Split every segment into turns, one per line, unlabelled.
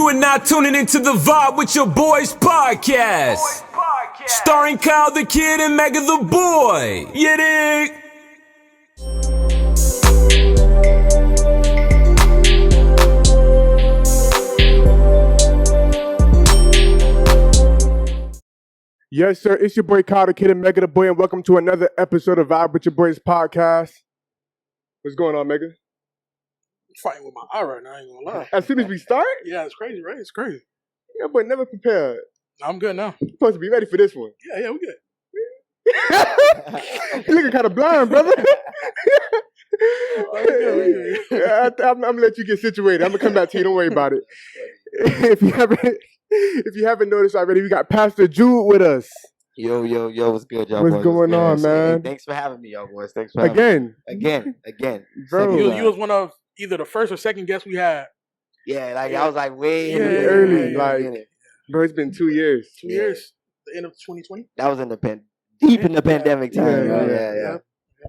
are now tuning into The Vibe with your boys podcast. Starring Kyle the Kid and Mega the Boy. You dig?
Yes, sir. It's your boy Kyle the Kid and Mega the Boy, and welcome to another episode of Vibe with your boys podcast. What's going on, Mega?
I'm fighting with my eye right now, I ain't gonna lie.
As soon as we start?
Yeah, it's crazy, right? It's crazy.
Yeah, but never prepared.
I'm good now.
You're supposed to be ready for this one.
Yeah, we good.
You looking kind of blind, brother.
We good.
I'm gonna let you get situated. I'm gonna come back to you. Don't worry about it. If you haven't noticed already, we got Pastor Jude with us.
Yo, what's good, y'all?
What's
boys?
going on,
Hey,
man?
thanks for having me, y'all boys. Thanks for having me. Again.
Bro.
You was one of either the first or second guest we had.
Yeah, like I was like way
early,
yeah,
like
in it.
bro, it's been 2 years.
2 years, the end of 2020.
That was in the deep in the pandemic time.
Yeah,
right?
yeah.
Yeah.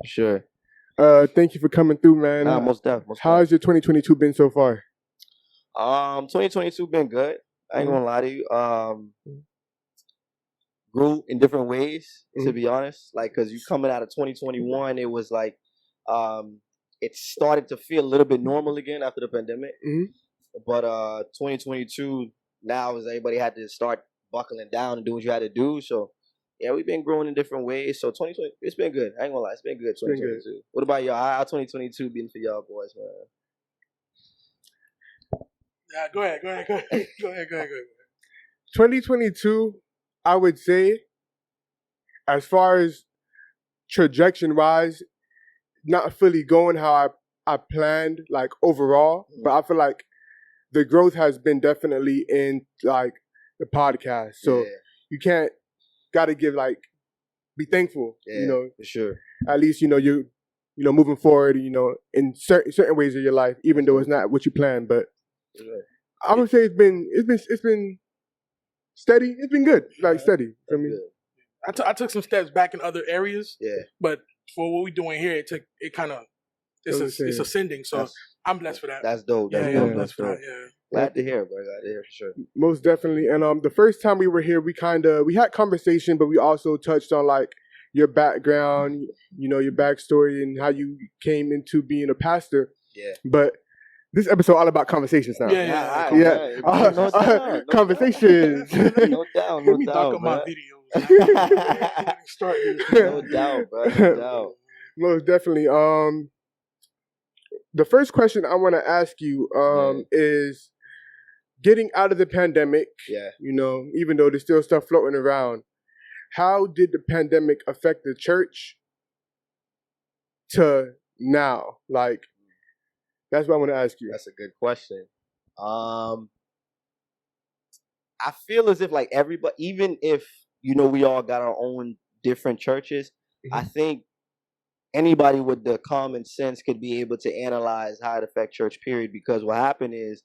Sure.
Thank you for coming through, man.
Most definitely.
How has your 2022 been so far?
2022 been good. I ain't gonna lie to you. Grew in different ways, to be honest. Like, cause you coming out of 2021, it was like, it started to feel a little bit normal again after the pandemic. But 2022 now is everybody had to start buckling down and do what you had to do. So yeah, we've been growing in different ways. So 2020, it's been good. I ain't gonna lie, it's been good. 2022. What about y'all? How 2022 been for y'all boys, man?
Yeah, go ahead.
2022, I would say, as far as trajectory-wise, not fully going how I planned, like, overall. But I feel like the growth has been definitely in, like, the podcast. So you gotta give, like, be thankful, you know.
For sure.
At least, you're moving forward, in certain ways of your life, even though it's not what you planned. But I would say it's been steady. It's been good, like steady. I mean,
I took some steps back in other areas.
Yeah.
But for what we're doing here, it's ascending. So I'm blessed for that.
That's dope.
I'm blessed for that. Yeah.
Glad to hear, bro. Glad to hear for sure.
Most definitely. And the first time we were here, we had conversation, but we also touched on like your background, your backstory and how you came into being a pastor.
Yeah.
But this episode all about conversations now. Conversations.
No doubt.
Let me talk on my videos. Start this.
No doubt, bro. No doubt.
Most definitely. The first question I want to ask you is getting out of the pandemic.
Yeah.
Even though there's still stuff floating around, how did the pandemic affect the church to now? Like, that's what I want to ask you.
That's a good question. I feel as if like everybody, even if we all got our own different churches, I think anybody with the common sense could be able to analyze how it affects church, period. Because what happened is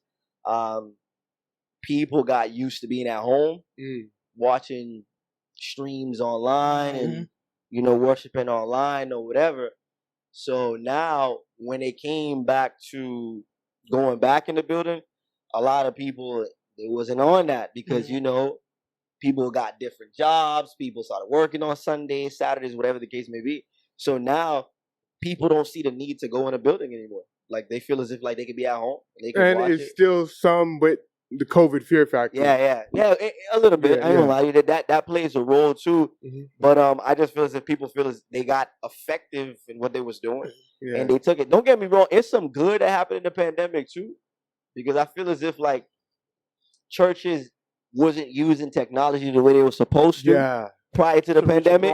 people got used to being at home, watching streams online and, worshiping online or whatever. So now when it came back to going back in the building, a lot of people, it wasn't on that because, people got different jobs. People started working on Sundays, Saturdays, whatever the case may be. So now people don't see the need to go in a building anymore. Like they feel as if like they could be at home. And they can watch
it's still some with the COVID fear factor.
Yeah, a little bit. I ain't gonna lie to you. That plays a role too. But I just feel as if people feel as they got effective in what they was doing, and they took it. Don't get me wrong. It's some good that happened in the pandemic too, because I feel as if like churches wasn't using technology the way they were supposed to prior to the pandemic.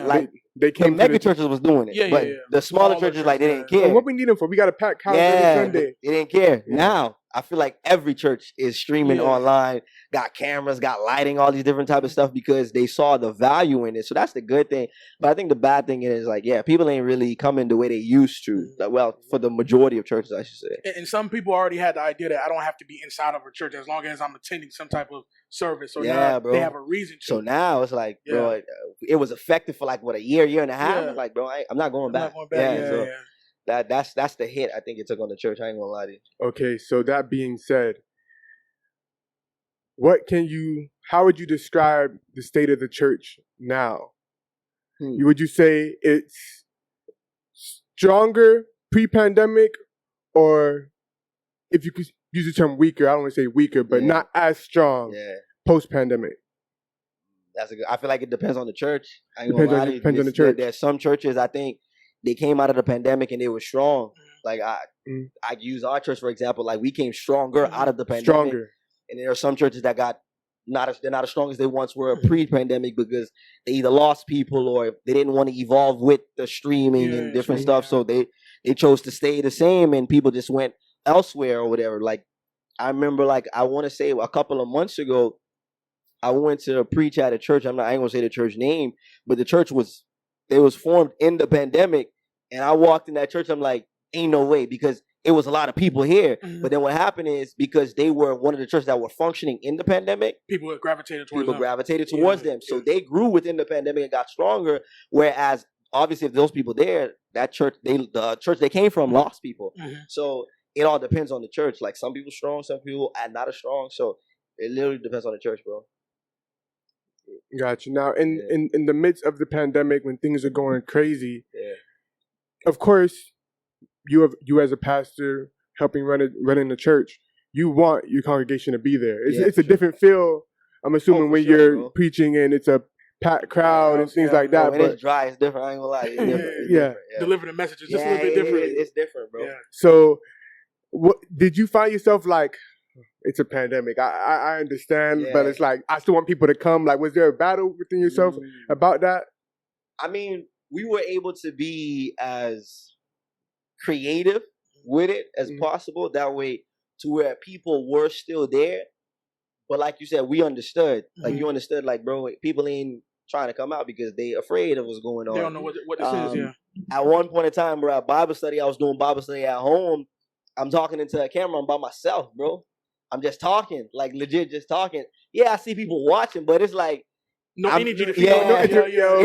Like
they came.
The mega churches was doing it, but the smaller churches like they didn't care.
Well, what we need them for? We got a packed house every Sunday.
They didn't care. Now I feel like every church is streaming online, got cameras, got lighting, all these different type of stuff because they saw the value in it. So that's the good thing. But I think the bad thing is like, people ain't really coming the way they used to. Like, well, for the majority of churches, I should say.
And some people already had the idea that I don't have to be inside of a church as long as I'm attending some type of service. So now
bro.
They have a reason to.
So now it's like, bro, it was effective for like, what, a year and a half?
Yeah.
Like, bro, I'm not going back. That's the hit I think it took on the church. I ain't gonna lie to you.
Okay, so that being said, how would you describe the state of the church now? Would you say it's stronger pre-pandemic, or if you could use the term weaker, I don't want to say weaker, but not as strong post-pandemic?
That's a good. I feel like it depends on the church. I ain't gonna lie to you.
Depends on the church.
There's some churches I think they came out of the pandemic and they were strong. Like I use our church for example. Like we came stronger out of the pandemic.
Stronger.
And there are some churches that got they're not as strong as they once were pre-pandemic because they either lost people or they didn't want to evolve with the streaming and different stuff. So they chose to stay the same and people just went elsewhere or whatever. Like I remember, like I want to say a couple of months ago, I went to preach at a church. I ain't gonna say the church name, but the church was formed in the pandemic, and I walked in that church. I'm like, ain't no way, because it was a lot of people here. But then what happened is because they were one of the churches that were functioning in the pandemic,
people gravitated towards them.
So they grew within the pandemic and got stronger. Whereas obviously, if those people there, that church, the church they came from lost people. So it all depends on the church. Like some people strong, some people are not as strong. So it literally depends on the church, bro.
Gotcha. Now, in the midst of the pandemic, when things are going crazy, of course, you as a pastor helping running the church, you want your congregation to be there. It's a different feel. I'm assuming when you're preaching and it's a packed crowd and things like that.
When it's dry, it's different. I ain't gonna lie. It's different.
Delivering the message is just a little bit different.
It's different, bro.
So, what did you find yourself like? It's a pandemic. I understand, but it's like I still want people to come. Like, was there a battle within yourself about that?
I mean, we were able to be as creative with it as possible. That way, to where people were still there. But like you said, we understood. Like you understood. Like, bro, people ain't trying to come out because they afraid of what's going on.
They don't know what this is.
At one point in time, bro, at Bible study, I was doing Bible study at home. I'm talking into a camera. I'm by myself, bro. I'm just talking, like legit, just talking. Yeah, I see people watching, but it's like
no energy to feel.
It's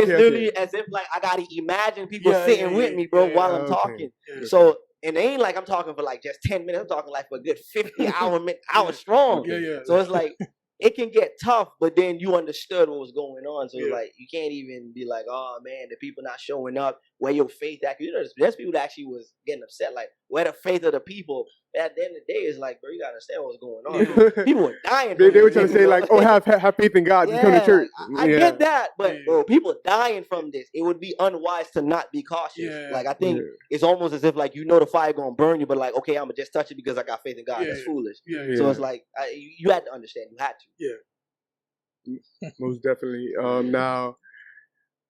literally as if like I gotta imagine people sitting with me, bro, while I'm talking. So and it ain't like I'm talking for like just 10 minutes. I'm talking like for a good 50 hours strong. So it's like it can get tough, but then you understood what was going on. So it's like you can't even be like, oh man, the people not showing up. Where your faith at? You know, there's people that actually was getting upset. Like, where the faith of the people? At the end of the day, it's like, bro, you gotta understand what's going on. People were dying.
They were trying to say like, oh, have faith in God. You come to church.
I get that, but bro, people dying from this. It would be unwise to not be cautious. Like I think it's almost as if like you know the fire gonna burn you, but like okay, I'm gonna just touch it because I got faith in God. That's foolish. So it's like you had to understand. You had to.
Most definitely. Now,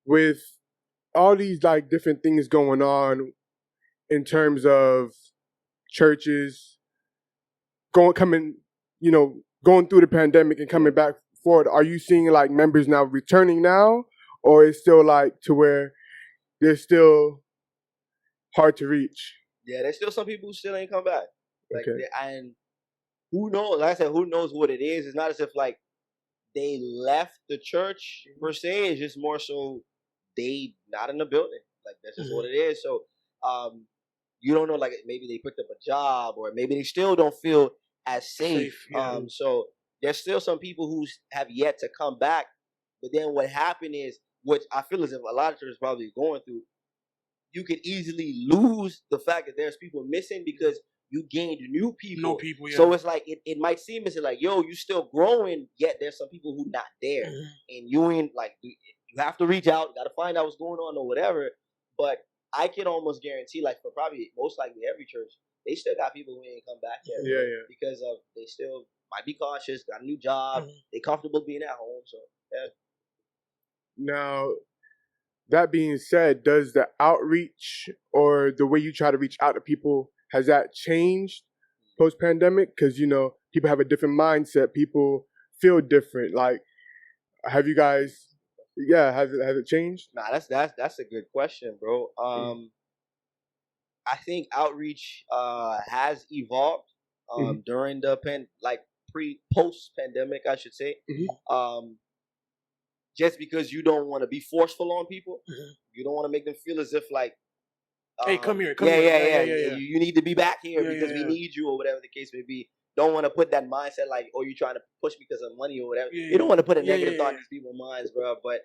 with all these like different things going on in terms of churches going through the pandemic and coming back forward, are you seeing like members now returning now, or it's still like to where they're still hard to reach?
Yeah, there's still some people who still ain't come back. Like, and who knows? Like I said, who knows what it is? It's not as if like they left the church per se. It's just more so they not in the building. Like that's just what it is. So you don't know, like maybe they picked up a job or maybe they still don't feel as safe. So there's still some people who have yet to come back. But then what happened is, which I feel as if a lot of churches probably going through, you could easily lose the fact that there's people missing because you gained new people. So it's like it might seem as if like, yo, you still growing, yet there's some people who not there. And you ain't like you have to reach out, you gotta find out what's going on or whatever. But I can almost guarantee, like for probably most likely every church, they still got people who ain't come back yet. Because of they still might be cautious, got a new job, they comfortable being at home. So
Now, that being said, does the outreach or the way you try to reach out to people, has that changed post-pandemic? Because, people have a different mindset. People feel different. Like, have you guys, has it changed?
Nah, that's a good question, bro. I think outreach has evolved during the post-pandemic, I should say. Just because you don't want to be forceful on people, you don't want to make them feel as if like,
hey, come here.
You need to be back here because we need you or whatever the case may be. don't want to put that mindset like, oh, you're trying to push me because of money or whatever.
Yeah,
You don't want to put a
yeah,
negative thought in these people's minds, bro. But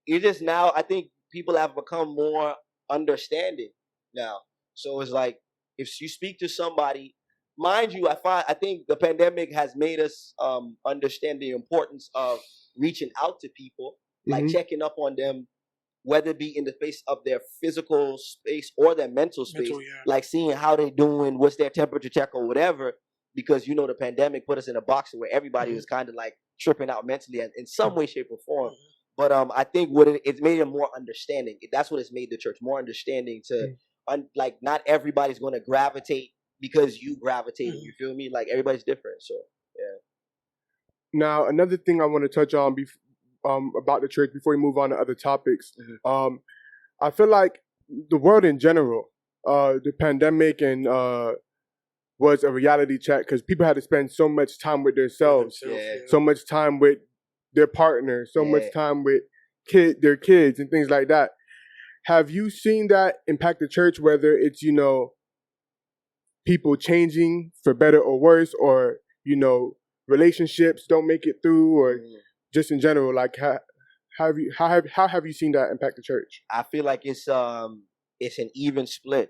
it's just now, I think people have become more understanding now. So it's like, if you speak to somebody, mind you, I think the pandemic has made us understand the importance of reaching out to people, like checking up on them, whether it be in the space of their physical space or their mental space, like seeing how they doing, what's their temperature check or whatever, because the pandemic put us in a box where everybody was kind of like tripping out mentally in some way, shape, or form. But I think what it's made them more understanding. That's what it's made the church more understanding to, like, not everybody's going to gravitate because you gravitate. You feel me? Like, everybody's different. So, yeah.
Now, another thing I want to touch on about the church before we move on to other topics. I feel like the world in general, the pandemic and was a reality check because people had to spend so much time with themselves, so much time with their partner, so much time with their kids and things like that. Have you seen that impact the church, whether it's, people changing for better or worse, or, relationships don't make it through, or just in general, like how have you seen that impact the church?
I feel like it's an even split.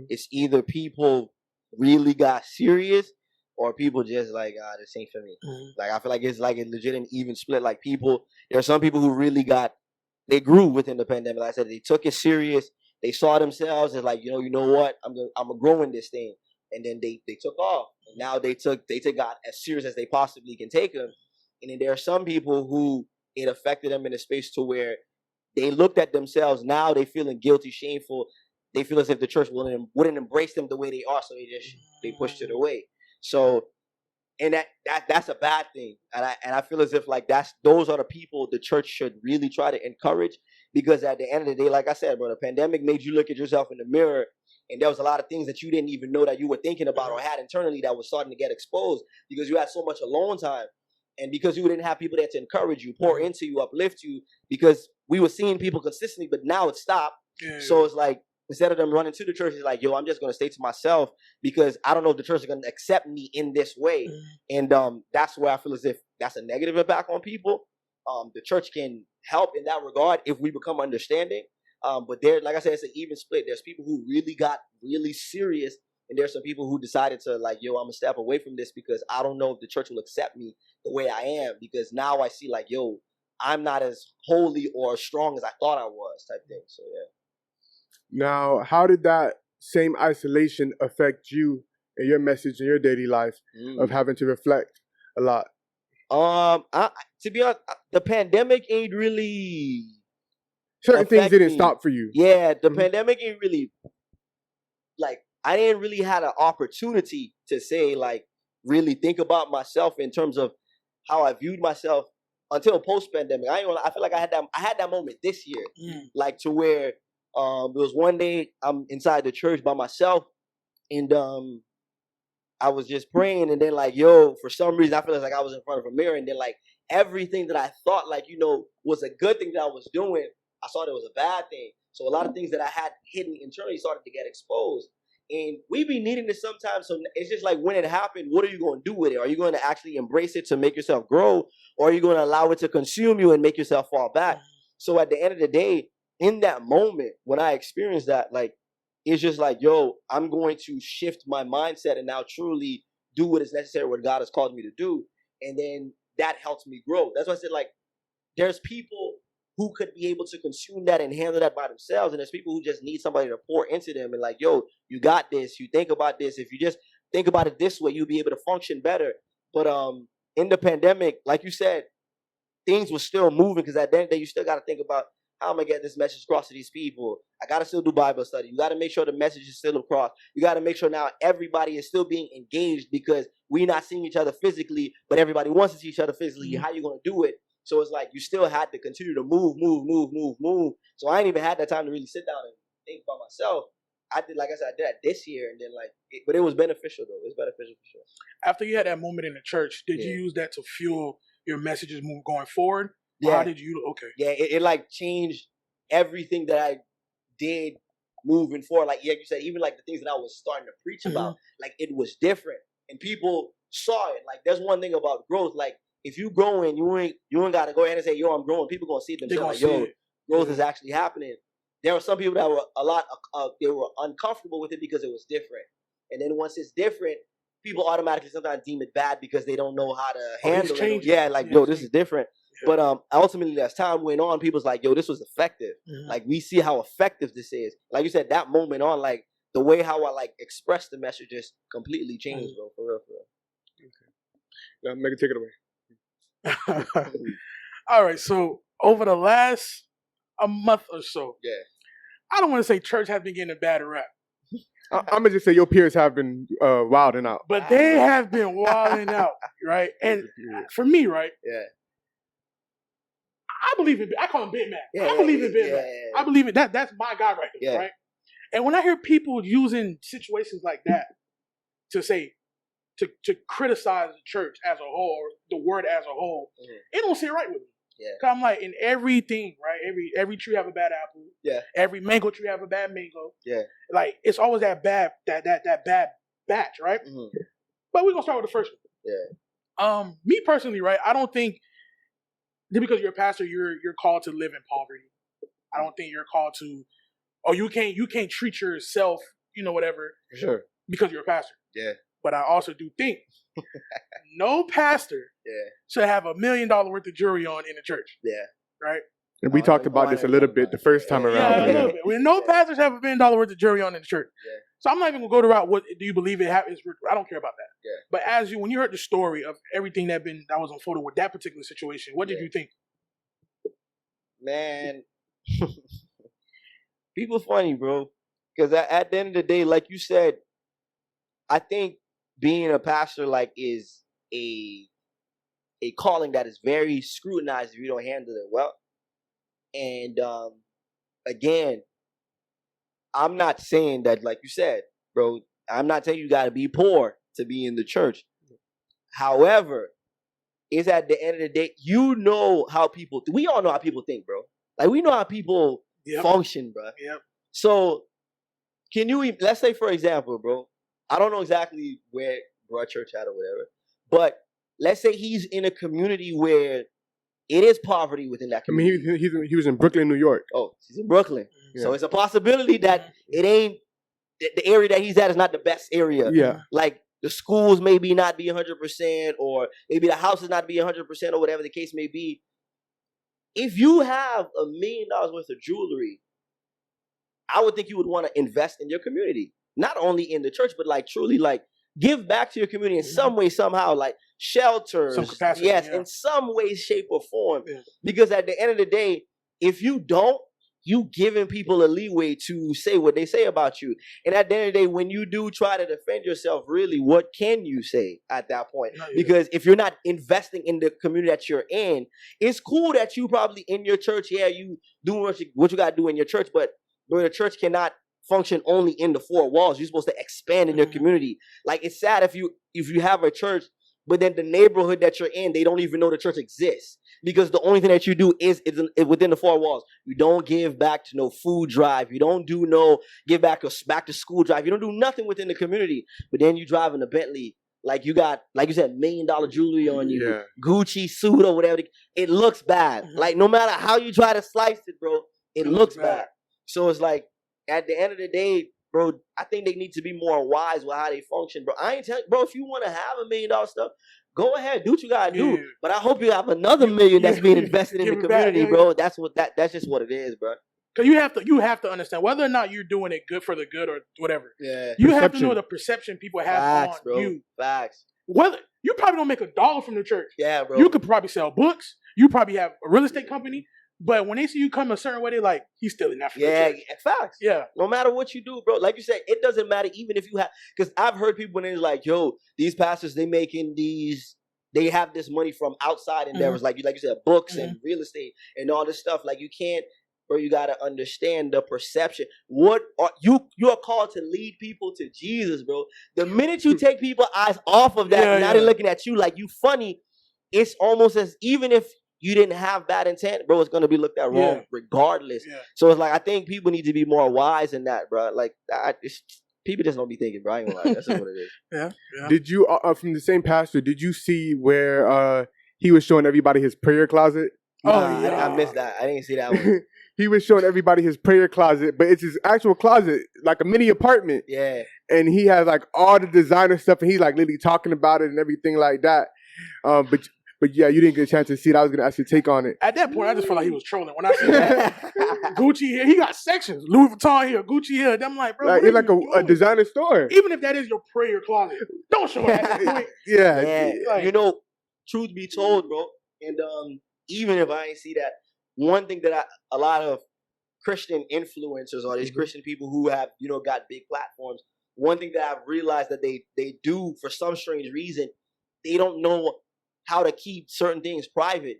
It's either people really got serious, or people just like, this ain't for me. Like, I feel like it's like a legit and even split. Like, there are some people who really they grew within the pandemic. Like I said, they took it serious. They saw themselves as like, you know what, I'm gonna grow in this thing. And then they took off. And now they took God as serious as they possibly can take him. And then there are some people who it affected them in a space to where they looked at themselves. Now they feeling guilty, shameful. They feel as if the church wouldn't embrace them the way they are, so they pushed it away. So, and that's a bad thing. And I feel as if like those are the people the church should really try to encourage, because at the end of the day, like I said, bro, the pandemic made you look at yourself in the mirror, and there was a lot of things that you didn't even know that you were thinking about or had internally that was starting to get exposed because you had so much alone time. And because you didn't have people there to encourage you, pour into you, uplift you, because we were seeing people consistently, but now it stopped. So it's like, instead of them running to the church, it's like, yo, I'm just going to stay to myself because I don't know if the church is going to accept me in this way. And that's where I feel as if that's a negative impact on people. The church can help in that regard if we become understanding. But like I said, it's an even split. There's people who really got really serious, and there's some people who decided to like, yo, I'm going to step away from this because I don't know if the church will accept me the way I am, because now I see like, yo, I'm not as holy or as strong as I thought I was, type thing. So, yeah.
Now, how did that same isolation affect you and your message in your daily life of having to reflect a lot?
To be honest, the pandemic ain't really
certain things didn't stop for you.
Yeah, the pandemic ain't really, like, I didn't really have an opportunity to say, like, really think about myself in terms of how I viewed myself until post-pandemic. I feel like I had that moment this year, like, to where there was one day I'm inside the church by myself, and I was just praying, and then like, yo, for some reason I feel like I was in front of a mirror, and then like everything that I thought like, was a good thing that I was doing, I saw it was a bad thing. So a lot of things that I had hidden internally started to get exposed. And we be needing this sometimes. So it's just like, when it happened, what are you going to do with it? Are you going to actually embrace it to make yourself grow? Or are you going to allow it to consume you and make yourself fall back? So at the end of the day, in that moment, when I experienced that, like, it's just like, yo, I'm going to shift my mindset and now truly do what is necessary, what God has called me to do. And then that helps me grow. That's why I said, like, there's people who could be able to consume that and handle that by themselves. And there's people who just need somebody to pour into them and like, yo, you got this. You think about this. If you just think about it this way, you'll be able to function better. But in the pandemic, like you said, things were still moving, because at the end of the day, you still got to think about, how am I get this message across to these people? I got to still do Bible study. You got to make sure the message is still across. You got to make sure now everybody is still being engaged, because we're not seeing each other physically, but everybody wants to see each other physically. How you going to do it? So it's like you still had to continue to move. So I ain't even had that time to really sit down and think about myself. I did, like I said, I did that this year, and then but it was beneficial though. It's beneficial for sure.
After you had that moment in the church, did you use that to fuel your messages going forward? Yeah. How did you? Okay.
Yeah, it like changed everything that I did moving forward. Like you said, even like the things that I was starting to preach about, like it was different. and people saw it. Like, there's one thing about growth. Like, if you growing, you ain't gotta go ahead and say, yo, I'm growing. People gonna see it themselves. Like, yo, growth is actually happening. There were some people that were they were uncomfortable with it because it was different. And then once it's different, people automatically sometimes deem it bad because they don't know how to handle it. Yeah, like, yo, this is different. Yeah. But ultimately, as time went on, people's like, yo, this was effective. Like, we see how effective this is. Like you said, that moment on, like, the way how I, like, express the message just completely changed, bro, for real, for real.
Okay. Now, Megan, take it away.
All right, so over the last a month or so, I don't want to say church has been getting a bad rap.
I'm going to just say your peers have been wilding out.
But they have been wilding out, right? And for me, right?
Yeah.
I believe in, I call him Big Mac.
Yeah,
I believe in Big Mac. I believe in that. That's my guy right there, right? And when I hear people using situations like that to say, to criticize the church as a whole, or the word as a whole, it don't sit right with me.
Yeah.
Cause I'm like, in everything, right? Every tree have a bad apple.
Yeah.
Every mango tree have a bad mango.
Yeah. Like,
it's always that bad batch, right? But we're gonna start with the first one.
Yeah.
Me personally, right? I don't think just because you're a pastor, you're called to live in poverty. I don't think you're called to, oh, you can't treat yourself, whatever.
For sure.
Because you're a pastor.
Yeah.
But I also do think no pastor should have $1 million worth of jewelry on in the church.
Yeah.
Right?
And we talked about this a little bit the first time around.
Yeah, a little bit. Well, no pastors have $1 million worth of jewelry on in the church. Yeah. So I'm not even gonna go to route. What do you believe it is? I don't care about that.
Yeah.
But when you heard the story of everything that was unfolded with that particular situation, what did you think?
Man, people funny, bro. Because at the end of the day, like you said, I think being a pastor is a calling that is very scrutinized if you don't handle it well. And again, I'm not saying that, like you said, bro, I'm not saying you got to be poor to be in the church. However, it's at the end of the day, how people, we all know how people think, bro. Like, we know how people function, bro.
Yep.
So, let's say, for example, bro, I don't know exactly where bro church at or whatever, but let's say he's in a community where it is poverty within that community.
I mean, he was in Brooklyn, New York.
Oh, he's in Brooklyn. Yeah. So it's a possibility that it ain't, the area that he's at is not the best area.
Yeah.
Like, the schools maybe not be 100%, or maybe the houses not be 100%, or whatever the case may be. If you have $1 million worth of jewelry, I would think you would want to invest in your community. Not only in the church, but like truly like give back to your community in some way, somehow, like shelters.
Some capacity,
in some way, shape, or form. Yeah. Because at the end of the day, if you don't, you giving people a leeway to say what they say about you. And at the end of the day, when you do try to defend yourself, really, what can you say at that point? Because if you're not investing in the community that you're in, it's cool that you probably in your church, you doing what you got to do in your church, but the church cannot function only in the four walls. You're supposed to expand in your community. Like, it's sad if you have a church, but then the neighborhood that you're in, they don't even know the church exists. Because the only thing that you do is within the four walls. You don't give back to no food drive. You don't do no give back to school drive. You don't do nothing within the community. But then you drive in a Bentley, like you got, like you said, $1 million jewelry on you, Gucci suit or whatever. It looks bad. Like, no matter how you try to slice it, bro, it looks bad. So it's like, at the end of the day, bro, I think they need to be more wise with how they function, bro. I ain't telling, bro, if you want to have $1 million stuff, go ahead, do what you gotta do. Yeah. But I hope you have another $1 million that's being invested in the community, bro. That's just what it is, bro.
Because you have to understand whether or not you're doing it good for the good or whatever.
Yeah.
You have to know the perception people have on
bro.
you.
Facts.
Whether you probably don't make $1 from the church.
Yeah, bro.
You could probably sell books. You probably have a real estate company. But when they see you come a certain way, they're like, he's stealing that from the church.
Facts.
Yeah.
No matter what you do, bro. Like you said, it doesn't matter even if you have, because I've heard people when they're like, yo, these pastors, they have this money from outside endeavors, like you said, books and real estate and all this stuff. Like, you can't, bro, you got to understand the perception. You are called to lead people to Jesus, bro. The minute you take people's eyes off of that, now they're looking at you like you funny, it's almost as even if you didn't have bad intent, bro, it's going to be looked at wrong regardless. Yeah. So it's like, I think people need to be more wise in that, bro. Like, People just don't be thinking, bro. I ain't gonna lie. That's just what it is.
Yeah.
Did you, from the same pastor, did you see where he was showing everybody his prayer closet?
Nah, I missed that. I didn't see that one.
He was showing everybody his prayer closet, but it's his actual closet, like a mini apartment.
Yeah.
And he has like all the designer stuff, and he's like literally talking about it and everything like that. But yeah, you didn't get a chance to see it. I was gonna ask your take on it.
At that point, I just felt like he was trolling. When I said that, Gucci here, he got sections. Louis Vuitton here, Gucci here. I'm like, bro,
Like, it's like a designer store.
Even if that is your prayer closet, don't show it at that point.
Yeah.
Like,
you know, truth be told, bro, and even if I ain't see that, one thing that a lot of Christian influencers or these Christian people who have, you know, got big platforms, one thing that I've realized that they do for some strange reason, they don't know how to keep certain things private.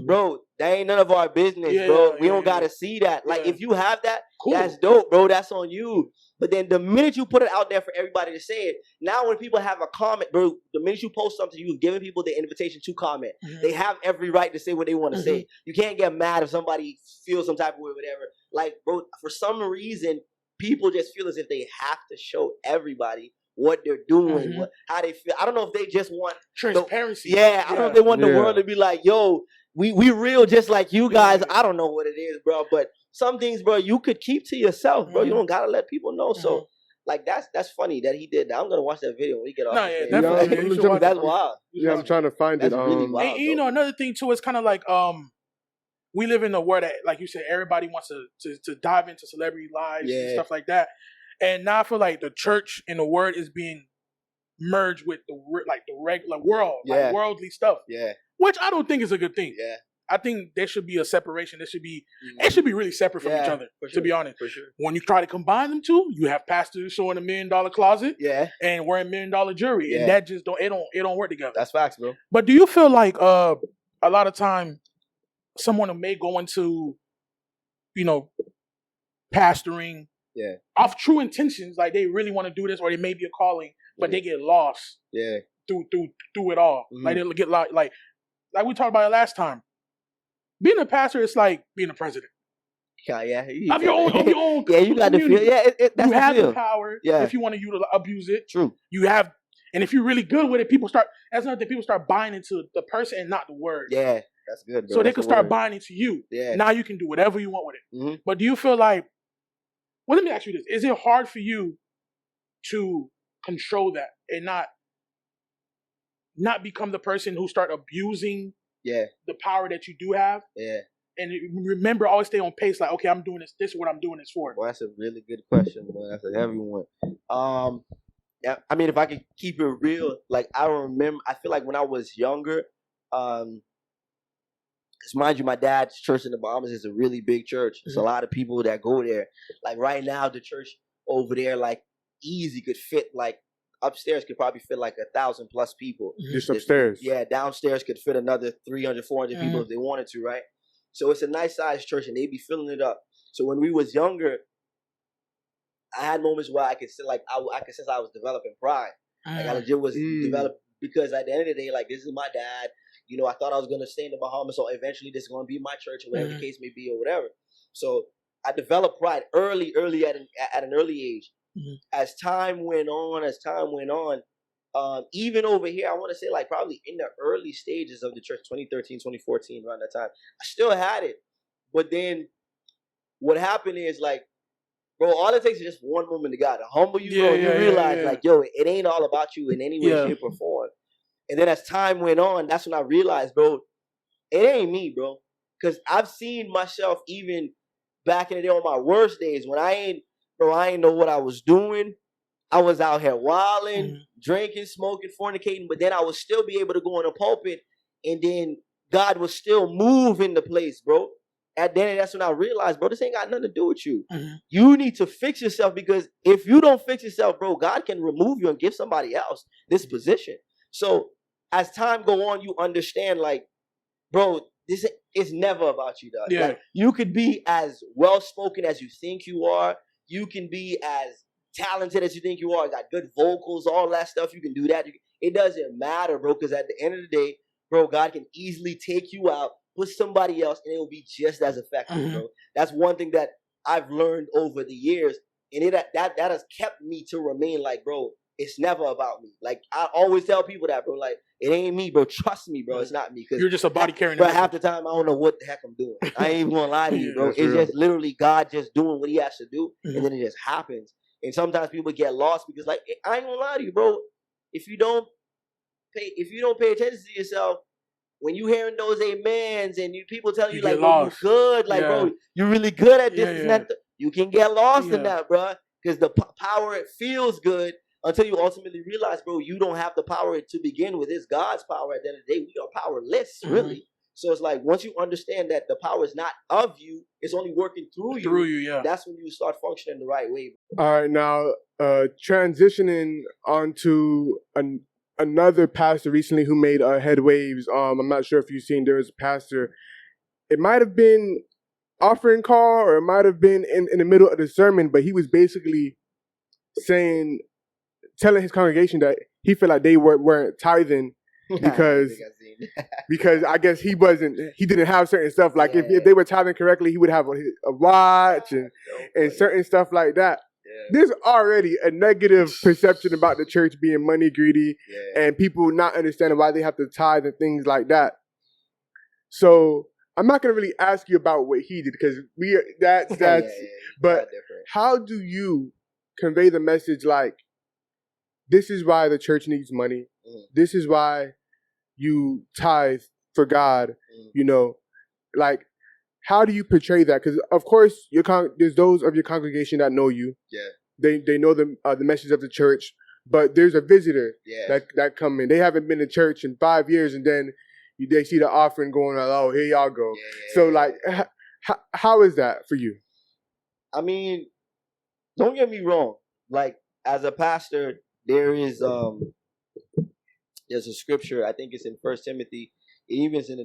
Bro, that ain't none of our business, bro. We don't gotta see that. Like, if you have that, that's dope, bro. That's on you. But then the minute you put it out there for everybody to say it, now when people have a comment, bro, the minute you post something, you've given people the invitation to comment. They have every right to say what they want to say. You can't get mad if somebody feels some type of way or whatever. Like, bro, for some reason, people just feel as if they have to show everybody what they're doing, how they feel. I don't know if they just want
transparency.
I don't know if they want the world to be like, yo, we real just like you guys. I don't know what it is, bro. But some things, bro, you could keep to yourself, bro. You don't gotta let people know. So, like, that's funny that he did that. I'm gonna watch that video when we get off.
No, yeah, definitely.
That's wild.
Yeah, I'm trying to find it.
Really wild,
and you know, another thing too is kind of like we live in a world that, like you said, everybody wants to dive into celebrity lives and stuff like that. And now I feel like the church and the word is being merged with the regular world, like worldly stuff. Yeah, which I don't think is a good thing. Yeah, I think there should be a separation. It should be really separate from each other. To be honest, for sure. When you try to combine them two, you have pastors showing $1 million closet, and wearing $1 million jewelry, and that just don't work together.
That's facts, bro.
But do you feel like a lot of time someone may go into, you know, pastoring, off true intentions, like they really want to do this, or they may be a calling, but they get lost, through it all. Like they get like we talked about it last time. Being a pastor is like being a president. Of your own. Yeah, you got to feel. Yeah, that's you have the power. Yeah, if you want to abuse it. True. You have, and if you're really good with it, people start. That's another thing. People start buying into the person and not the word.
Yeah, that's good. Bro.
So they can start buying into you. Yeah. Now you can do whatever you want with it. But do you feel like? Well, let me ask you this: is it hard for you to control that and not become the person who start abusing the power that you do have? Yeah. And remember, always stay on pace. Like, okay, I'm doing this. This is what I'm doing this for.
Well, that's a really good question, man. That's a heavy one. Yeah, I mean, if I could keep it real, like I feel like when I was younger, mind you, my dad's church in the Bahamas is a really big church. There's a lot of people that go there. Like right now, the church over there, like easy could fit like upstairs could probably fit like 1,000+ people.
Just upstairs.
Yeah, downstairs could fit another 300, 400 people if they wanted to, right? So it's a nice sized church and they be filling it up. So when we was younger, I had moments where I could say like I could sense I was developing pride. Like I legit was developed because at the end of the day, like this is my dad. You know, I thought I was gonna stay in the Bahamas, so eventually this is gonna be my church or whatever the case may be or whatever. So I developed pride early at an early age. As time went on, even over here, I want to say like probably in the early stages of the church, 2013, 2014, around that time, I still had it. But then what happened is like, bro, all it takes is just one moment to God to humble you, bro. You realize like, yo, it ain't all about you in any way, shape, or form. And then as time went on, that's when I realized, bro, it ain't me, bro. Because I've seen myself even back in the day on my worst days when I ain't know what I was doing. I was out here wilding, drinking, smoking, fornicating, but then I would still be able to go in the pulpit and then God would still move in the place, bro. And then that's when I realized, bro, this ain't got nothing to do with you. You need to fix yourself because if you don't fix yourself, bro, God can remove you and give somebody else this position. So as time go on, you understand, like, bro, this is never about you, dog. Like, you could be as well-spoken as you think you are. You can be as talented as you think you are. You got good vocals, all that stuff. You can do that. It doesn't matter, bro, because at the end of the day, bro, God can easily take you out, put somebody else, and it will be just as effective, bro. That's one thing that I've learned over the years. And that has kept me to remain like, bro, it's never about me. Like, I always tell people that, bro, like, it ain't me, bro. Trust me, bro. It's not me.
You're just a body carrying.
But half the time, I don't know what the heck I'm doing. I ain't even gonna lie to you, bro. It's just literally God just doing what he has to do, and then it just happens. And sometimes people get lost because, like, I ain't gonna lie to you, bro. If you don't pay attention to yourself, when you hearing those amens and people telling you like, bro, you good, like, bro, you really good at this and that, you can get lost in that, bro. Because the power, it feels good until you ultimately realize, bro, you don't have the power to begin with. It's God's power. At the end of the day, we are powerless, really. So it's like, once you understand that the power is not of you, it's only working through you. That's when you start functioning the right way.
All right, now transitioning onto another pastor recently who made headwaves. I'm not sure if you've seen, there was a pastor. It might have been offering call, or it might have been in the middle of the sermon, but he was basically telling his congregation that he felt like they weren't tithing because I guess he didn't have certain stuff. Like if they were tithing correctly, he would have a watch and certain stuff like that. There's already a negative perception about the church being money greedy and people not understanding why they have to tithe and things like that. So I'm not going to really ask you about what he did, because but how do you convey the message like, this is why the church needs money. This is why you tithe for God. You know, like, how do you portray that? Because of course, there's those of your congregation that know you. They know the message of the church, but there's a visitor that come in. They haven't been to church in 5 years, and then they see the offering going on. Oh, here y'all go. So like, how is that for you?
I mean, don't get me wrong. Like, as a pastor, there's a scripture. I think it's in 1 Timothy. It even is in I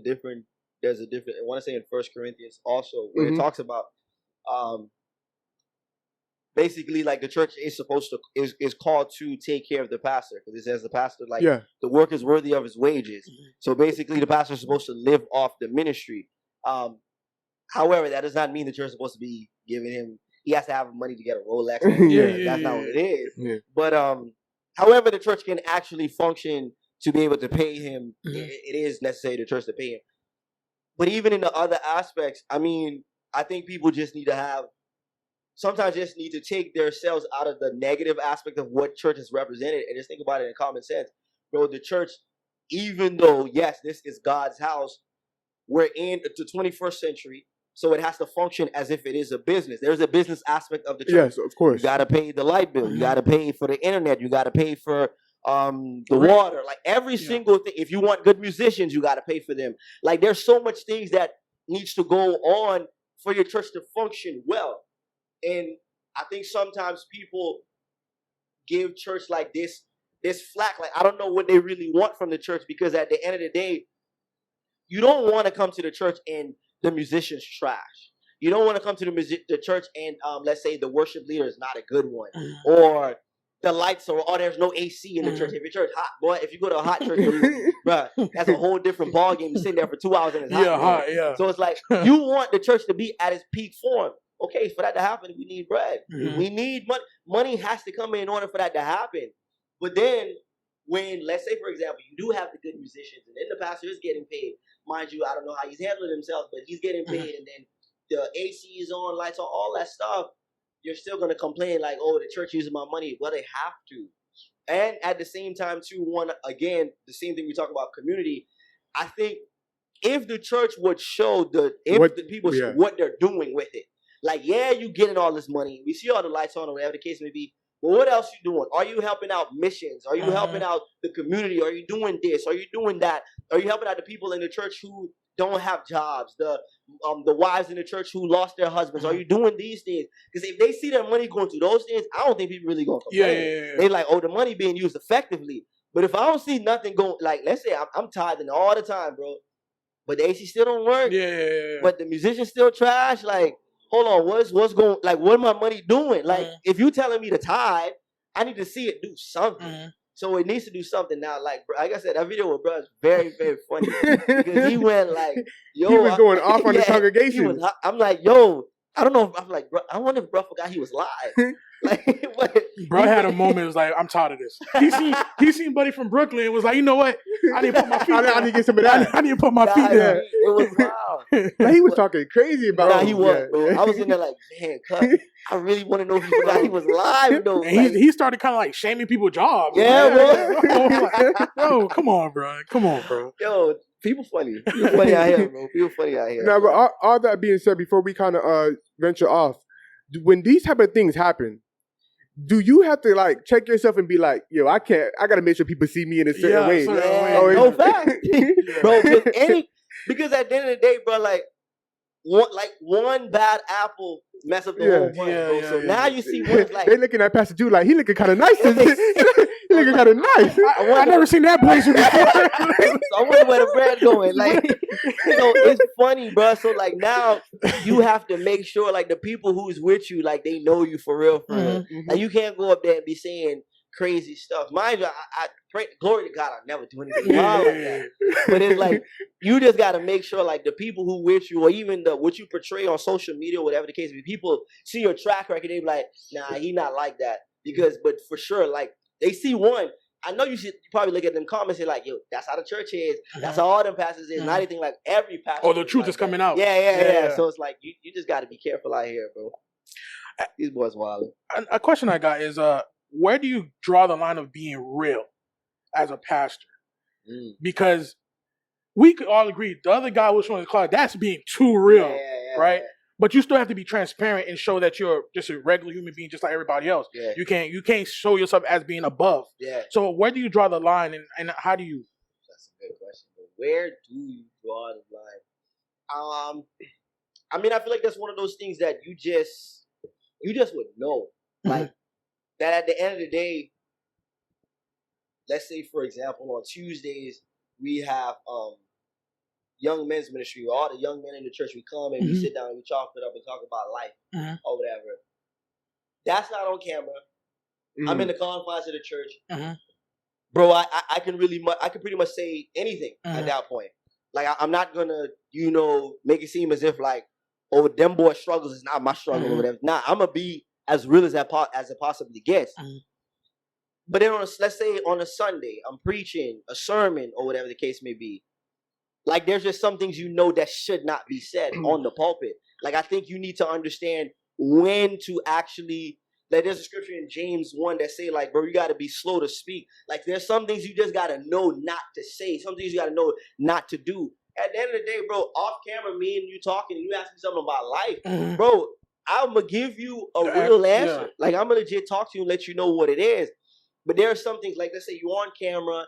want to say in 1 Corinthians also, where it talks about basically, like, the church is supposed to is called to take care of the pastor, because it says the pastor, like, the work is worthy of his wages. So basically, the pastor is supposed to live off the ministry. However, that does not mean the church is supposed to be giving him. He has to have money to get a Rolex. That's not what it is. But however, the church can actually function to be able to pay him. It is necessary the church to pay him. But even in the other aspects, I mean, I think people just need to sometimes just need to take themselves out of the negative aspect of what church is represented and just think about it in common sense. Bro, the church, even though, yes, this is God's house, we're in the 21st century, so it has to function as if it is a business. There's a business aspect of the church.
Yes, of course.
You got to pay the light bill. You got to pay for the internet. You got to pay for the water. Like, every single thing. If you want good musicians, you got to pay for them. Like, there's so much things that needs to go on for your church to function well. And I think sometimes people give church like this flack. Like, I don't know what they really want from the church, because at the end of the day, you don't want to come to the church and the musician's trash. You don't want to come to the church and let's say the worship leader is not a good one, or the lights are, there's no AC in the church. If your church hot, boy, if you go to a hot church, bruh, that's a whole different ballgame. You're sitting there for 2 hours and it's hot. So it's like, you want the church to be at its peak form. Okay, for that to happen, we need bread. We need money. Money has to come in order for that to happen. But then, when, let's say, for example, you do have the good musicians, and then the pastor is getting paid. Mind you, I don't know how he's handling himself, but he's getting paid, and then the AC is on, lights on, all that stuff. You're still going to complain like, oh, the church using my money. Well, they have to. And at the same time, too, again, the same thing we talk about community. I think if the church would show the people what they're doing with it. Like, yeah, you getting all this money. We see all the lights on or whatever the case may be. But what else you doing? Are you helping out missions? Are you helping out the community? Are you doing this? Are you doing that? Are you helping out the people in the church who don't have jobs? The wives in the church who lost their husbands? Are you doing these things? Because if they see their money going to those things, I don't think people really going to complain. They like, oh, the money being used effectively. But if I don't see nothing going, like, let's say I'm tithing all the time, bro, but the AC still don't work. But the musicians still trash. Like, hold on, what's going, like, what am my money doing? Like, if you telling me to tithe, I need to see it do something. So it needs to do something now. Like I said, that video with bro is very, very funny. Because he went like, yo.
He was going off on the congregation.
I'm like, yo, I don't know. I'm like, bro, I wonder if bro forgot he was live. Like, what?
Bro had a moment. It was like, I'm tired of this. He seen Buddy from Brooklyn. And was like, you know what? I need to put my feet.
I need to get some of that.
I need to put my feet down.
It was wild.
Like, he was talking crazy about.
Nah, he was, bro. I was in there like, man, cut. I really want to know if he forgot he was live, though.
And
like,
he started kind of like shaming people's jobs.
Yeah,
like, bro. Come on, bro.
Yo, people funny. People funny out here, bro. People funny out here.
Now, but all that being said, before we kind of venture off, when these type of things happen, do you have to like check yourself and be like, yo, I gotta make sure people see me in a certain way?
No fact. Bro, because at the end of the day, bro, like one bad apple mess up the whole bunch, bro. So now you see one's like,
they looking at Pastor Jude like he looking kind of nice. He looking kind of nice.
I never seen that blazer before.
So I wonder where the bread going. Like, so it's funny, bro. So like now you have to make sure like the people who's with you, like they know you for real,
Mm-hmm.
Like you can't go up there and be saying crazy stuff. Mind you, I pray, glory to God, I never do anything wild like that. But it's like you just got to make sure like the people who with you, or even what you portray on social media, or whatever the case may be, people see your track record. They be like, nah, he not like that. But for sure, like they see one. I know you should probably look at them comments and like, yo, that's how the church is. That's how all them pastors is. Not anything like every pastor.
Oh, the truth
like
is coming
that.
out.
Yeah. So it's like you just got to be careful out here, bro. These boys wild.
A question I got is, where do you draw the line of being real as a pastor? Because we could all agree the other guy was showing the cloud. That's being too real, right? Yeah. But you still have to be transparent and show that you're just a regular human being, just like everybody else. Yeah. You can't show yourself as being above. Yeah. So where do you draw the line, and how do you?
That's a good question. But where do you draw the line? I mean, I feel like that's one of those things that you just would know, like that. At the end of the day, let's say, for example, on Tuesdays we have young men's ministry, where all the young men in the church, we come and we sit down and we chalk it up and talk about life or whatever. That's not on camera. I'm in the confines of the church. Bro, I can pretty much say anything at that point. Like I'm not gonna, make it seem as if like, oh, them boy struggles is not my struggle or whatever. Nah, I'm gonna be as real as it possibly gets. But then let's say on a Sunday, I'm preaching a sermon or whatever the case may be. Like, there's just some things that should not be said on the pulpit. Like, I think you need to understand when to actually, like, there's a scripture in James 1 that say, like, bro, you got to be slow to speak. Like, there's some things you just got to know not to say. Some things you got to know not to do. At the end of the day, bro, off camera, me and you talking, and you ask me something about life, bro, I'm going to give you a real answer. Yeah. Like, I'm going to legit talk to you and let you know what it is. But there are some things, like, let's say you're on camera,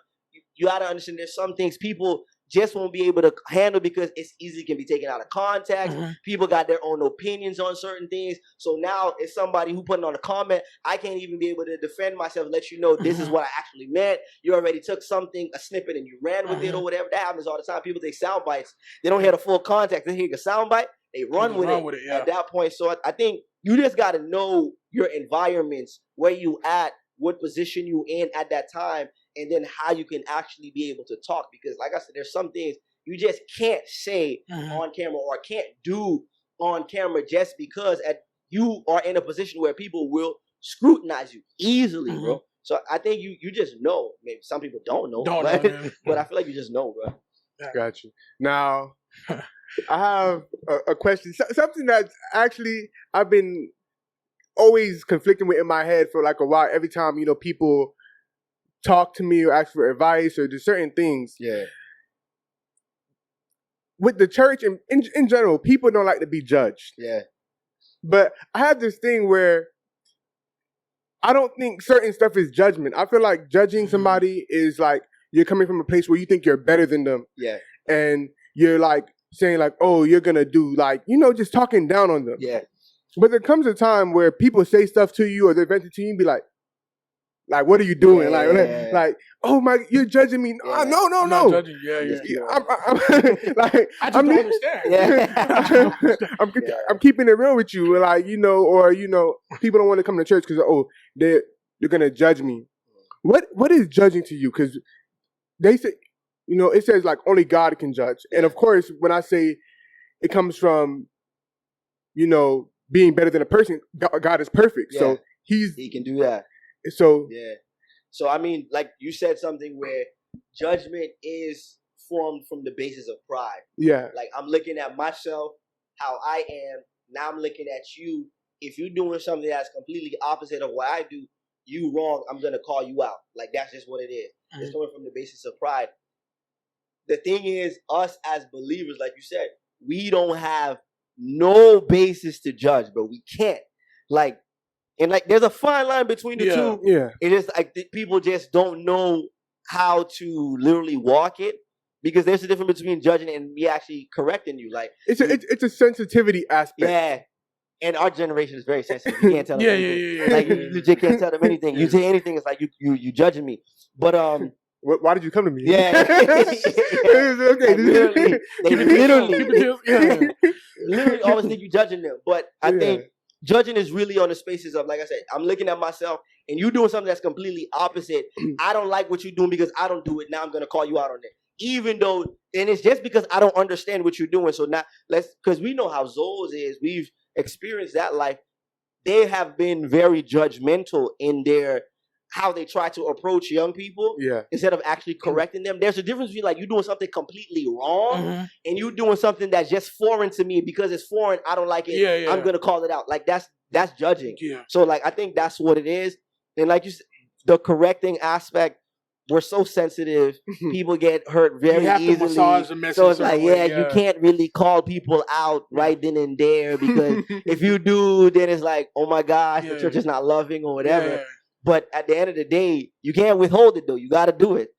you got to understand there's some things people just won't be able to handle because it's easy, can be taken out of context. People got their own opinions on certain things. So now it's somebody who put it on a comment. I can't even be able to defend myself, let you know this is what I actually meant. You already took something, a snippet, and you ran with it or whatever. That happens all the time. People take sound bites. They don't hear the full context. They hear a sound bite. They run with it at that point. So I think you just got to know your environments, where you at, what position you in at that time, and then how you can actually be able to talk. Because like I said, there's some things you just can't say on camera or can't do on camera just because you are in a position where people will scrutinize you easily, bro. So I think you just know. Maybe some people don't know, but I feel like you just know, bro.
Got you. Now, I have a question. Something that actually I've been always conflicting with in my head for like a while. Every time, people talk to me or ask for advice or do certain things. Yeah. With the church and in general, people don't like to be judged. Yeah. But I have this thing where I don't think certain stuff is judgment. I feel like judging somebody is like you're coming from a place where you think you're better than them. Yeah. And you're like saying like, oh, you're going to do like, just talking down on them. Yeah. But there comes a time where people say stuff to you or they vent it to you and be like, what are you doing? Like, oh my, you're judging me. Yeah. No. I'm not judging. I don't understand. I'm keeping it real with you. Like, or people don't want to come to church because, they're going to judge me. What is judging to you? Because they say, it says like only God can judge. And of course, when I say it comes from, being better than a person, God is perfect. Yeah. So
he can do that.
So
yeah. So I mean, like you said something where judgment is formed from the basis of pride.
Yeah.
Like I'm looking at myself, how I am. Now I'm looking at you. If you're doing something that's completely opposite of what I do, you wrong. I'm gonna call you out. Like that's just what it is. Mm-hmm. It's coming from the basis of pride. The thing is, us as believers, like you said, we don't have no basis to judge, but we can't. Like, and like, there's a fine line between the two.
Yeah.
It is like people just don't know how to literally walk it, because there's a difference between judging and me actually correcting you. Like,
it's a sensitivity aspect.
Yeah. And our generation is very sensitive. You can't tell them anything. Like, you legit can't tell them anything. You say anything, it's like you judging me. But
why did you come to me?
Yeah.
Okay.
Literally always think you judging them. But I think judging is really on the spaces of, like I said, I'm looking at myself and you doing something that's completely opposite. I don't like what you're doing because I don't do it. Now I'm gonna call you out on it. Even though, and it's just because I don't understand what you're doing. So now because we know how Zoles is. We've experienced that life. They have been very judgmental in how they try to approach young people instead of actually correcting them. There's a difference between like you doing something completely wrong and you doing something that's just foreign to me. Because it's foreign, I don't like it. I'm gonna call it out. Like that's judging. So like I think that's what it is. And like you said, the correcting aspect, we're so sensitive. People get hurt very easily. So it's like, you can't really call people out right then and there, because if you do, then it's like, oh my gosh, the church is not loving or whatever. But at the end of the day, you can't withhold it though. You got to do it.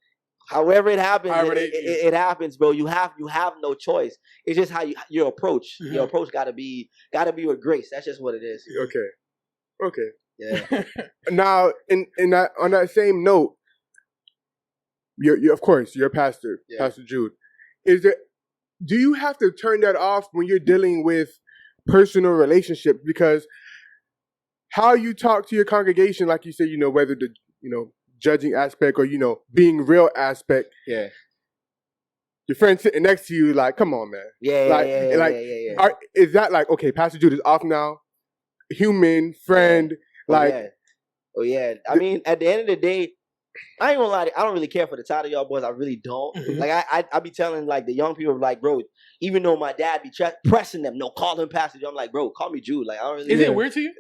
However it happens, it happens, bro. You have no choice. It's just how your approach. Your approach got to be with grace. That's just what it is.
Okay.
Yeah.
Now, on that same note, you're of course you're a pastor, Pastor Jude. Do you have to turn that off when you're dealing with personal relationships? Because how you talk to your congregation, like you said, whether the judging aspect or being real aspect.
Yeah.
Your friend sitting next to you, like, come on, man.
Yeah.
Is that like, okay, Pastor Jude is off now? Human friend,
Oh yeah. I mean, at the end of the day, I ain't gonna lie to you, I don't really care for the title, y'all boys. I really don't. Like I be telling like the young people, like, bro, even though my dad be pressing them, no, call him Pastor Jude. I'm like, bro, call me Jude. Like, I don't really.
Is it weird to you?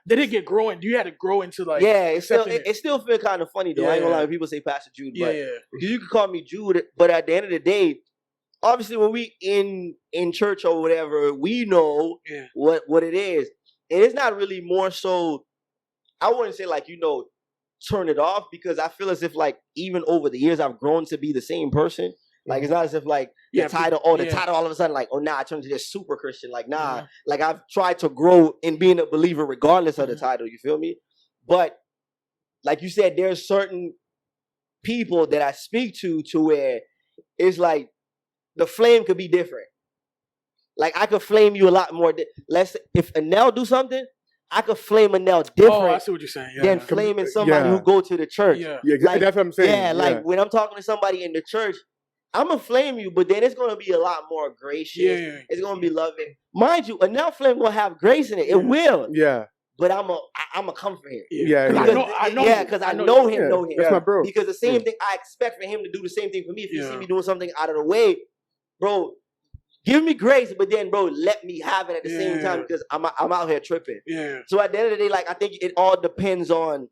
Did it get growing? Do you have to grow into like?
Yeah, it still feel kind of funny though. I ain't gonna lie when people say Pastor Jude, but you can call me Jude. But at the end of the day, obviously when we in church or whatever, we know what it is, and it's not really more so. I wouldn't say like turn it off, because I feel as if like even over the years I've grown to be the same person. Like it's not as if like the title all of a sudden like, oh nah, I turned to this super Christian. Like nah, like I've tried to grow in being a believer regardless of the title. You feel me? But like you said, there's certain people that I speak to where it's like the flame could be different. Like I could flame you a lot more. If Anel do something, I could flame Anel different.
Oh, I see what you're saying.
Than flaming somebody who go to the church.
Yeah, exactly. Like, that's what I'm saying.
Yeah, like when I'm talking to somebody in the church, I'm gonna flame you, but then it's gonna be a lot more gracious.
Yeah.
It's gonna be loving. Mind you, Anel flame gonna have grace in it. It will.
Yeah.
But I'm a come for him.
Yeah.
Because I know him.
That's my bro.
Because the same thing, I expect for him to do the same thing for me. If you see me doing something out of the way, bro, give me grace, but then, bro, let me have it at the same time, because I'm out here tripping.
Yeah.
So at the end of the day, like I think it all depends on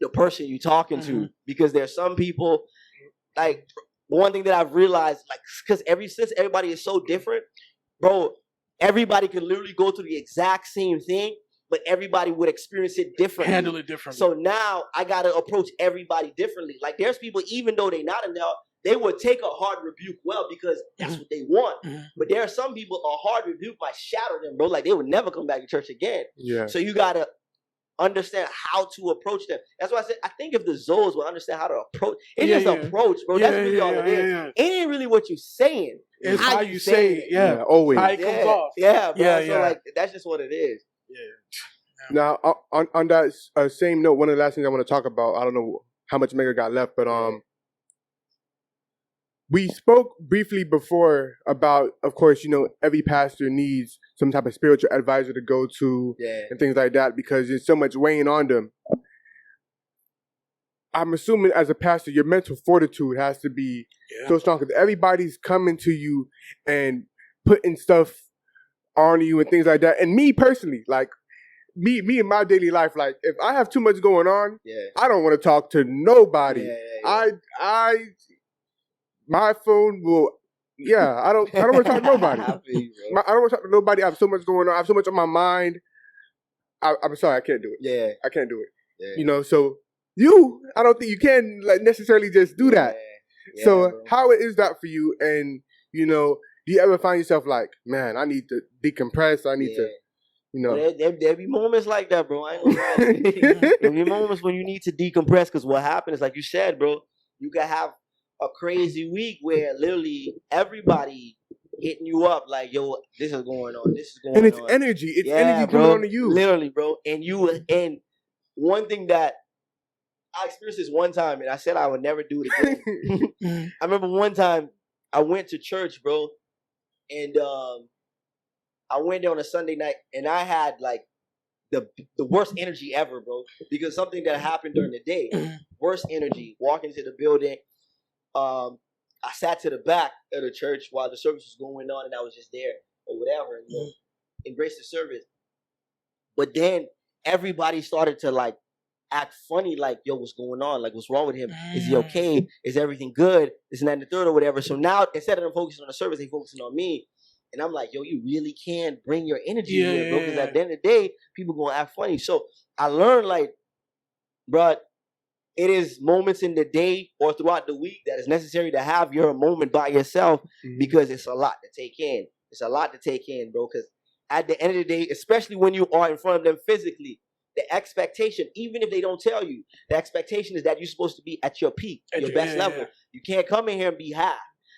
the person you're talking to, because there's some people, like one thing that I've realized, like, because since everybody is so different, bro, everybody can literally go through the exact same thing, but everybody would experience it differently.
Handle it differently.
So now I gotta approach everybody differently. Like there's people, even though they're not enough, they would take a hard rebuke well, because that's what they want. But there are some people, a hard rebuke might shatter them, bro. Like they would never come back to church again.
Yeah.
So you gotta understand how to approach them. That's why I said I think if the Zoes would understand how to approach, it's just approach, bro. That's really all it is. It ain't really what you're saying.
It's how you say it.
Yeah, always.
How it comes off.
Yeah, bro. So like that's just what it is.
Yeah.
Now on that same note, one of the last things I want to talk about, I don't know how much Mega got left, but we spoke briefly before about, of course, every pastor needs some type of spiritual advisor to go to and things like that because there's so much weighing on them. I'm assuming as a pastor, your mental fortitude has to be so strong because everybody's coming to you and putting stuff on you and things like that. And me personally, like me in my daily life, like if I have too much going on, I don't want to talk to nobody. My phone will. I don't want to talk to nobody. I don't want to talk to nobody. I have so much going on. I have so much on my mind. I'm sorry, I can't do it. I can't do it. So. I don't think you can necessarily just do that. So bro. How is that for you? And, do you ever find yourself like, man, I need to decompress. I need to,
There be moments like that, bro. I ain't gonna lie. There be moments when you need to decompress because what happens, like you said, bro, you can have a crazy week where literally everybody hitting you up like, yo, this is going on. This is going on.
And it's energy. It's energy coming on to you.
Literally, bro. And one thing that I experienced this one time, and I said I would never do it again. I remember one time I went to church, bro, and I went there on a Sunday night, and I had like the worst energy ever, bro, because something that happened during the day. Worst energy. Walking to the building, I sat to the back of the church while the service was going on, and I was just there or whatever, and embrace the service. But then everybody started to like act funny, like, yo, what's going on? Like, what's wrong with him? Is he okay? Is everything good? This and that and the third or whatever. So now, instead of them focusing on the service, they focusing on me. And I'm like, yo, you really can bring your energy here, bro. Because at the end of the day, people going to act funny. So I learned, like, bro, it is moments in the day or throughout the week that is necessary to have your moment by yourself because it's a lot to take in. It's a lot to take in, bro. Because at the end of the day, especially when you are in front of them physically, the expectation, even if they don't tell you, the expectation is that you're supposed to be at your peak, your best level. You can't come in here and be half.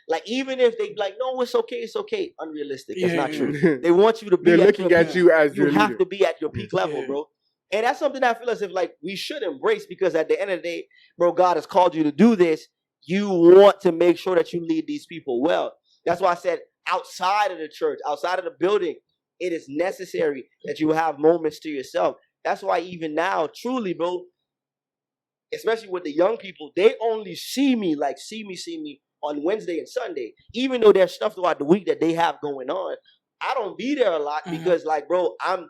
Like, even if they like, no, it's okay. Unrealistic. That's not true. They want you to be
They're looking at you as
you have to be at your peak level, bro. And that's something I feel as if, like, we should embrace because at the end of the day, bro, God has called you to do this. You want to make sure that you lead these people well. That's why I said outside of the church, outside of the building, it is necessary that you have moments to yourself. That's why even now, truly, bro, especially with the young people, they only see me on Wednesday and Sunday. Even though there's stuff throughout the week that they have going on, I don't be there a lot because, like, bro, I'm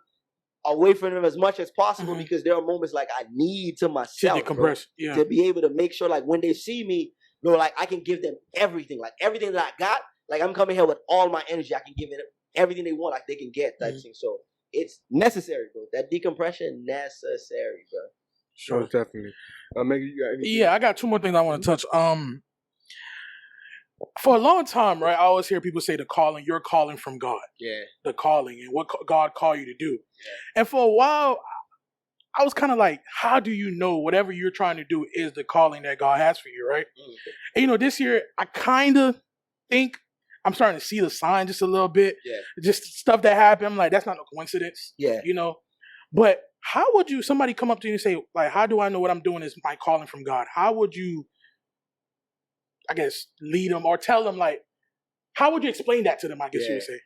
away from them as much as possible because there are moments like I need to myself, bro, to be able to make sure, like, when they see me, bro, like, I can give them everything, like, everything that I got. Like, I'm coming here with all my energy. I can give it everything they want, like, they can get type thing. So it's necessary, bro. That decompression, necessary, bro.
Sure, definitely. Maybe you got anything?
Yeah, I got two more things I want to touch. For a long time, right, I always hear people say the calling, you're calling from God. Yeah. The calling and what God called you to do. Yeah. And for a while, I was kind of like, how do you know whatever you're trying to do is the calling that God has for you, right? And, this year, I kind of think I'm starting to see the sign just a little bit. Yeah. Just stuff that happened. I'm like, that's not a coincidence. Yeah. But how would somebody come up to you and say, like, how do I know what I'm doing is my calling from God? How would you, I guess, lead them or tell them, like, how would you explain that to them, I guess you would say?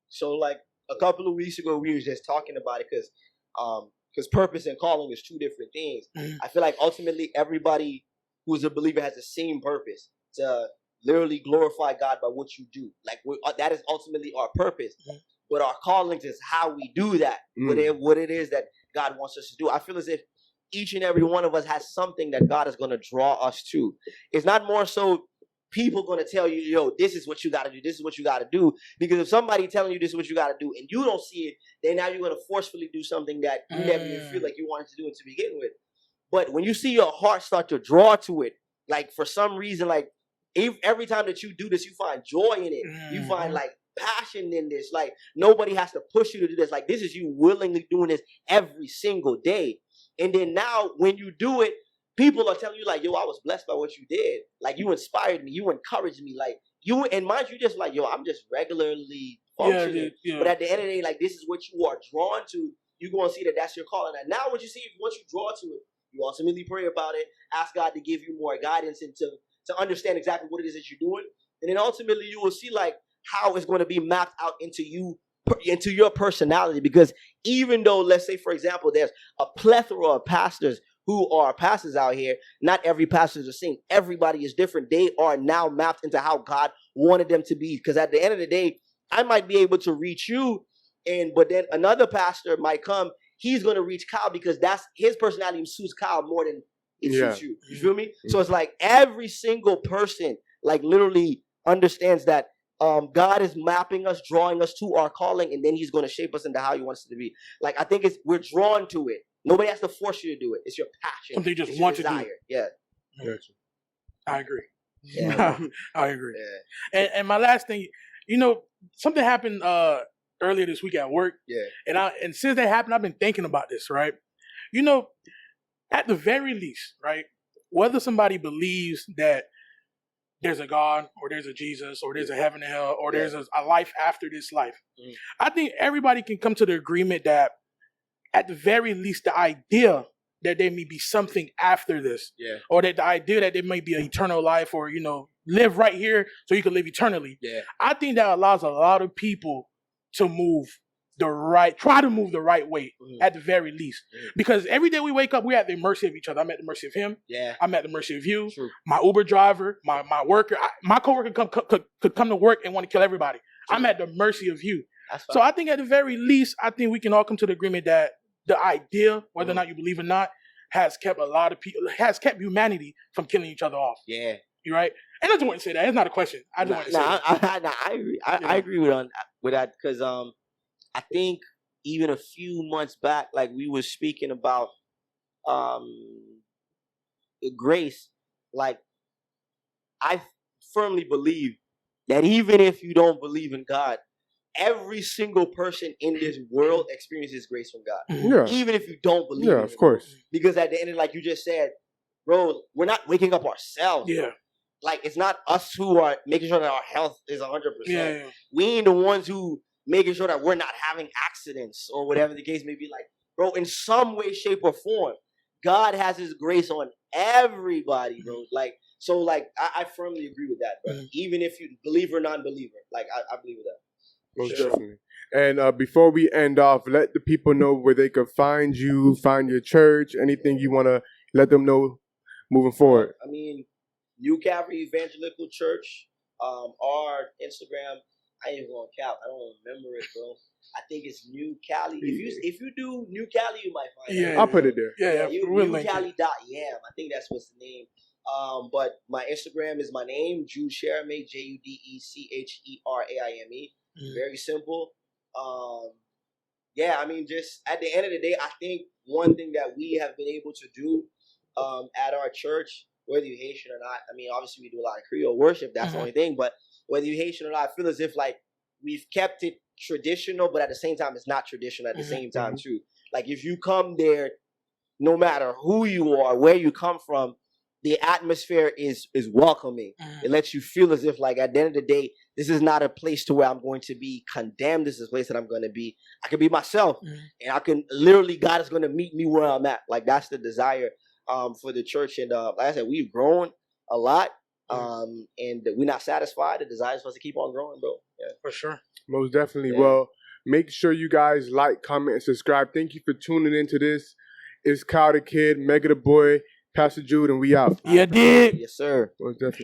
So, like, a couple of weeks ago, we were just talking about it because purpose and calling is two different things. I feel like ultimately everybody who's a believer has the same purpose to literally glorify God by what you do. Like, that is ultimately our purpose. But our callings is how we do that. What it is that God wants us to do. I feel as if each and every one of us has something that God is going to draw us to. It's not more so people going to tell you, yo, this is what you got to do. This is what you got to do. Because if somebody telling you this is what you got to do and you don't see it, then now you're going to forcefully do something that you never even feel like you wanted to do it to begin with. But when you see your heart start to draw to it, like, for some reason, like, every time that you do this, you find joy in it. You find, like, passion in this. Like, nobody has to push you to do this. Like, this is you willingly doing this every single day. And then now when you do it, people are telling you, like, yo, I was blessed by what you did. Like, you inspired me. You encouraged me. Like, and mind you, just like, yo, I'm just regularly functioning. But at the end of the day, like, this is what you are drawn to. You're going to see that that's your calling. And now what you see, once you draw to it, you ultimately pray about it. Ask God to give you more guidance into to understand exactly what it is that you're doing. And then ultimately you will see like how it's going to be mapped out into you, into your personality. Because even though, let's say, for example, there's a plethora of pastors who are pastors out here, not every pastor is the same. Everybody is different. They are now mapped into how God wanted them to be. Because at the end of the day, I might be able to reach you, but then another pastor might come. He's going to reach Kyle because that's his personality suits Kyle more than it suits you. You feel me? So it's like every single person, like literally understands that God is mapping us, drawing us to our calling, and then he's going to shape us into how he wants us to be. Like, I think we're drawn to it. Nobody has to force you to do it. It's your passion.
Something you just want to do.
Yeah.
Gotcha.
I agree.
Yeah.
I agree.
Yeah.
And my last thing, something happened earlier this week at work.
Yeah.
And since that happened, I've been thinking about this, right? At the very least, right? Whether somebody believes that there's a God or there's a Jesus or there's a heaven and hell or there's a life after this life, I think everybody can come to the agreement that at the very least, the idea that there may be something after this, or that the idea that there may be an eternal life, or live right here so you can live eternally. I think that allows a lot of people to try to move the right way at the very least. Because every day we wake up, we're at the mercy of each other. I'm at the mercy of him. I'm at the mercy of you.
True.
My Uber driver, my worker, my coworker could come to work and want to kill everybody. True. I'm at the mercy of you. So I think at the very least, I think we can all come to the agreement that the idea, whether or not you believe or not, has kept a lot of people, has kept humanity from killing each other off.
Yeah.
You right? And I just want to say that. It's not a question. I just want to say that.
I agree. I agree with that because I think even a few months back, like we were speaking about grace, like I firmly believe that even if you don't believe in God, every single person in this world experiences grace from God.
Yeah.
Even if you don't believe in it.
of course.
Because at the end, like you just said, bro, we're not waking up ourselves.
Yeah.
Like, it's not us who are making sure that our health is 100%.
Yeah.
We ain't the ones who making sure that we're not having accidents or whatever the case may be. Like, bro, in some way, shape, or form, God has his grace on everybody, bro. Like, so, like, I firmly agree with that, bro. Even if you believer or non-believer, like, I believe with that.
Most definitely. And before we end off, let the people know where they can find you, find your church, anything you want to let them know moving forward.
I mean, New Calvary Evangelical Church, our Instagram, I ain't even gonna count. I don't remember it, bro. I think it's New Cali. If you do New Cali, you might find it.
I'll put it there.
Yeah.
NewCali.yam. I think that's what's the name. But my Instagram is my name, Jude Sherame, JUDECHERAIME. Very simple. I mean, just at the end of the day, I think one thing that we have been able to do at our church, whether you're Haitian or not, I mean, obviously we do a lot of Creole worship, that's the only thing, but whether you're Haitian or not, I feel as if like we've kept it traditional, but at the same time, it's not traditional at the same time too. Like, if you come there, no matter who you are, where you come from, the atmosphere is welcoming. It lets you feel as if, like, at the end of the day, this is not a place to where I'm going to be condemned. This is a place that I'm going to be. I can be myself, and I can literally, God is going to meet me where I'm at. Like, that's the desire for the church. And like I said, we've grown a lot, and we're not satisfied. The desire is for us to keep on growing, bro. Yeah,
For sure.
Most definitely. Yeah. Well, make sure you guys like, comment, and subscribe. Thank you for tuning into this. It's Kyle the Kid, Mega the Boy, Pastor Jude, and we out.
Yeah, did.
Yes, sir.
Most definitely.